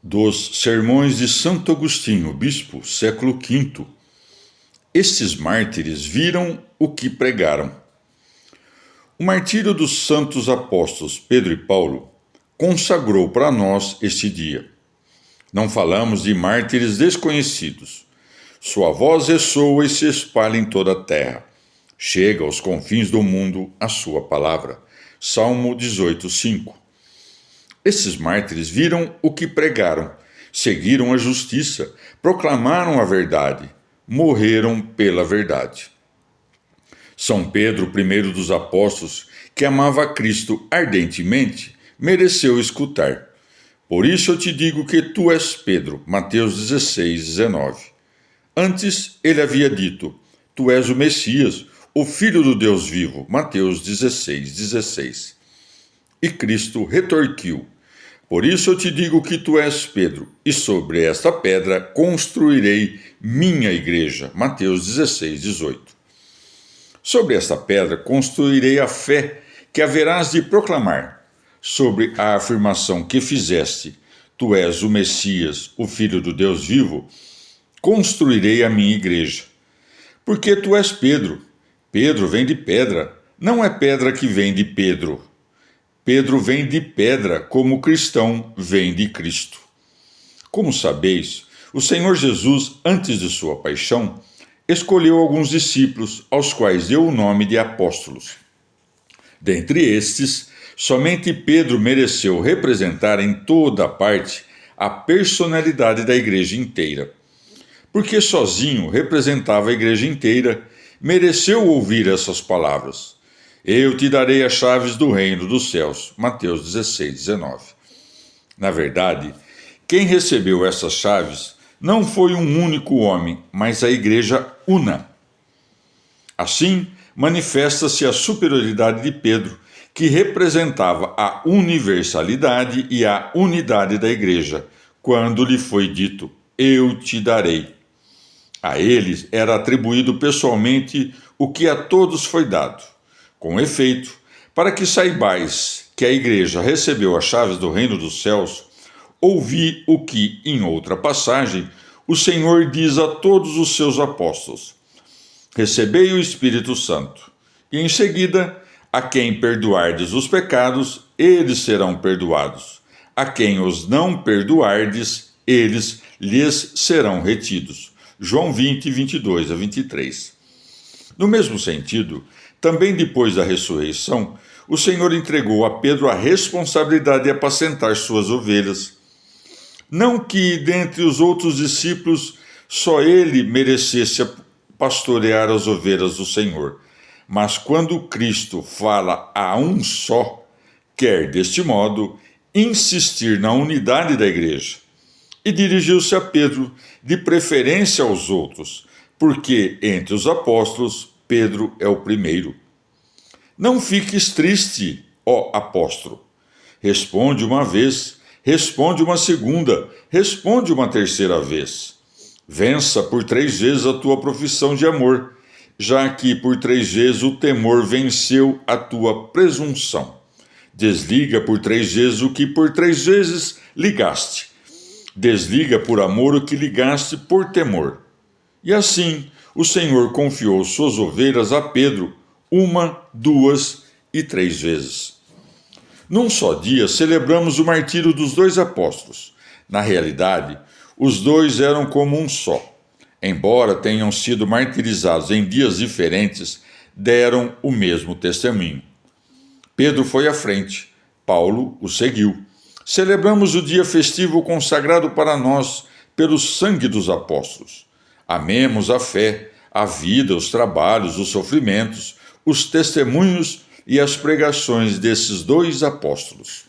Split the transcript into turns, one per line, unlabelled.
Dos Sermões de Santo Agostinho, bispo, século V. Estes mártires viram o que pregaram. O martírio dos santos apóstolos Pedro e Paulo consagrou para nós este dia. Não falamos de mártires desconhecidos. Sua voz ressoa e se espalha em toda a terra. Chega aos confins do mundo a sua palavra. Salmo 18:5. Esses mártires viram o que pregaram, seguiram a justiça, proclamaram a verdade, morreram pela verdade. São Pedro, o primeiro dos apóstolos, que amava a Cristo ardentemente, mereceu escutar. Por isso eu te digo que tu és Pedro, Mateus 16:19. Antes ele havia dito, tu és o Messias, o Filho do Deus vivo, Mateus 16:16. E Cristo retorquiu, por isso eu te digo que tu és Pedro, e sobre esta pedra construirei minha igreja, Mateus 16:18. Sobre esta pedra construirei a fé que haverás de proclamar. Sobre a afirmação que fizeste, tu és o Messias, o Filho do Deus vivo, construirei a minha igreja. Porque tu és Pedro. Pedro vem de pedra, não é pedra que vem de Pedro. Pedro vem de pedra, como o cristão vem de Cristo. Como sabeis, o Senhor Jesus, antes de sua paixão, escolheu alguns discípulos, aos quais deu o nome de apóstolos. Dentre estes, somente Pedro mereceu representar em toda a parte a personalidade da igreja inteira. Porque sozinho representava a igreja inteira, mereceu ouvir essas palavras. Eu te darei as chaves do reino dos céus. Mateus 16:19. Na verdade, quem recebeu essas chaves não foi um único homem, mas a igreja una. Assim, manifesta-se a superioridade de Pedro, que representava a universalidade e a unidade da igreja, quando lhe foi dito, eu te darei. A eles era atribuído pessoalmente o que a todos foi dado. Com efeito, para que saibais que a igreja recebeu as chaves do reino dos céus, ouvi o que, em outra passagem, o Senhor diz a todos os seus apóstolos: recebei o Espírito Santo, e em seguida, a quem perdoardes os pecados, eles serão perdoados. A quem os não perdoardes, eles lhes serão retidos. João 20, 22-23. No mesmo sentido, também depois da ressurreição, o Senhor entregou a Pedro a responsabilidade de apacentar suas ovelhas. Não que, dentre os outros discípulos, só ele merecesse pastorear as ovelhas do Senhor, mas quando Cristo fala a um só, quer, deste modo, insistir na unidade da igreja. E dirigiu-se a Pedro, de preferência aos outros, porque, entre os apóstolos, Pedro é o primeiro. Não fiques triste, ó apóstolo. Responde uma vez, responde uma segunda, responde uma terceira vez. Vença por 3 vezes a tua profissão de amor, já que por 3 vezes o temor venceu a tua presunção. Desliga por 3 vezes o que por 3 vezes ligaste. Desliga por amor o que ligaste por temor. E assim, o Senhor confiou suas ovelhas a Pedro 1, 2 e 3 vezes. Num só dia, celebramos o martírio dos 2 apóstolos. Na realidade, os 2 eram como um só. Embora tenham sido martirizados em dias diferentes, deram o mesmo testemunho. Pedro foi à frente, Paulo o seguiu. Celebramos o dia festivo consagrado para nós pelo sangue dos apóstolos. Amemos a fé, a vida, os trabalhos, os sofrimentos, os testemunhos e as pregações desses 2 apóstolos.